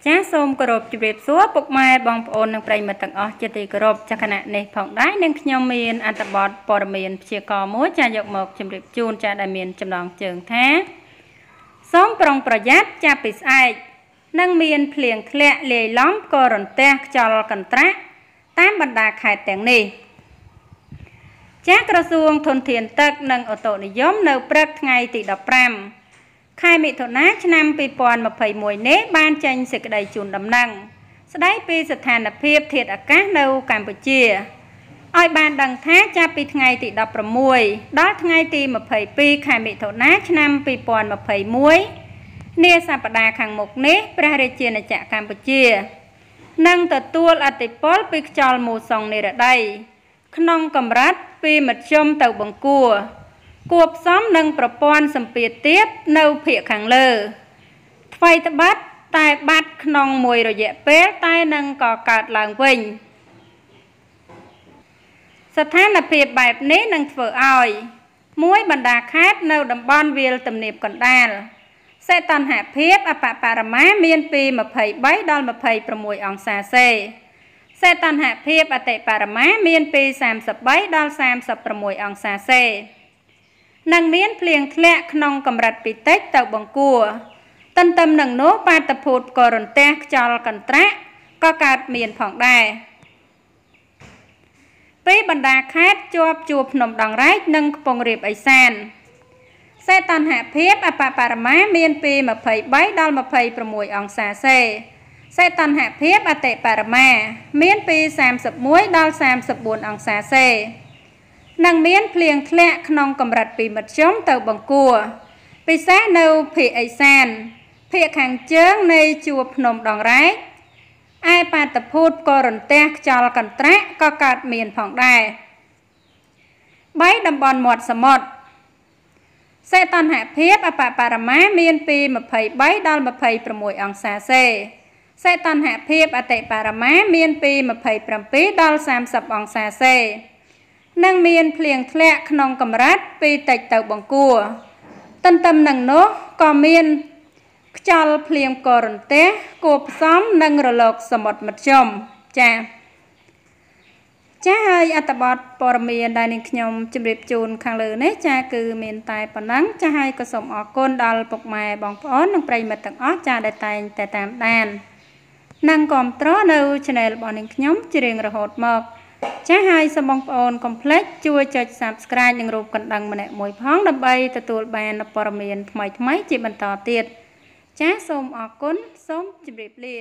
ចាសសូមគោរពជម្រាបសួរពុកម៉ែបងប្អូននិងប្រិយមិត្តទាំងអស់ជាទីគោរពចាគណៈនេះផងដែរនឹងខ្ញុំមានអត្ថបទព័ត៌មានព្យាករណ៍មួយចាយកមកជម្រាបជូនចាដែលមានចំណងជើងថាសូមប្រុងប្រយ័ត្នចាប់ពីស្អែកនឹងមានភ្លៀងធ្លាក់លាយឡំក៏រន្ទះខ្យល់កន្ត្រាក់តាមបណ្ដាខេត្តទាំងនេះចាក្រសួងធនធានទឹកនិងអូតូនិយមនៅព្រឹកថ្ងៃទី15 ខែមិថុនាឆ្នាំ2021នេះបានចេញសេចក្តីជូនដំណឹងស្តីពីស្ថានភាពធាតុអាកាសនៅកម្ពុជាឲ្យបានដឹងថាចាប់ពីថ្ងៃទី16ដល់ថ្ងៃទី22ខែមិថុនាឆ្នាំ2021នាសប្តាហ៍ខាងមុខនេះព្រះរាជាណាចក្រកម្ពុជានឹងទទួលឥទ្ធិពលពីខ្យល់មូសុងនិរតីក្នុងកម្រិតពីមធ្យមទៅបង្គួរគួបផ្សំនឹងប្រព័ន្ធសម្ពាធទាបនៅភាគខាងលើថ្មីត្បិតតែបាត់ក្នុងមួយរយៈពេលតែនឹងក៏កើតឡើងវិញស្ថានភាពបែបនេះនឹងធ្វើឲ្យមួយបណ្ដាខេត្តនៅតំបន់វាលទំនាបកណ្ដាលសីតុណ្ហភាពអបបរមាមានពី23ដល់26អង្សាសេសីតុណ្ហភាពអតិបរមាមានពី33ដល់36អង្សាសេនឹងមានភ្លៀងធ្លាក់ក្នុងកម្រិតពីតិចទៅបង្គួរទន្ទឹមនឹងនោះបាតុភូតក៏រន្ទះខ្យល់កន្ត្រាក់ក៏កើតមានផងដែរពីបណ្ដាខេត្តជាប់ជួរភ្នំដងរែកនិងខ្ពង់រាបឦសានសីតុណ្ហភាពអបបរមាមានពី23ដល់26អង្សាសេសីតុណ្ហភាពអតិបរមាមានពី31ដល់34អង្សាសេនឹងមានភ្លៀងធ្លាក់ក្នុងកម្រិតពីមធ្យមទៅបង្គួរពិសេសនៅភាគឦសានភាគខាងជើងនៃជួរភ្នំដងរែកឯបាតុភូតក៏រន្ទះខ្យល់កន្ត្រាក់ក៏កើតមានផងដែរ3តំបន់មាត់សមុទ្រសីតុណ្ហភាពអបបរមាមានពី23ដល់26អង្សាសេសីតុណ្ហភាពអតិបរមាមានពី27ដល់30អង្សាសេនឹងមានភ្លៀងធ្លាក់ក្នុងកម្រិតពីតិចទៅបង្គួរទន្ទឹមនឹងនោះក៏មានខ្យល់ភ្លៀងក៏រន្ទះគួបផ្សំនឹងរលកសមុទ្រមធ្យមចាហើយអត្ថបទព័ត៌មានដែលនាងខ្ញុំជម្រាបជូនខាងលើនេះចាគឺមានតែប៉ុណ្ណឹងចាហើយក៏សូមអរគុណដល់ពុកម៉ែបងប្អូននិងប្រិយមិត្តទាំងអស់ចាដែលតែងតែតាមដាននិងគាំទ្រនៅ Channel របស់នាងខ្ញុំជារៀងរហូតមកចាហើយសូមបងប្អូនកុំភ្លេចជួយចុច Subscribe និងរូបកណ្ដឹងម្នាក់មួយផងដើម្បីទទួលបានព័ត៌មានថ្មីៗជាបន្តទៀតចាសូមអរគុណសូមជម្រាបលា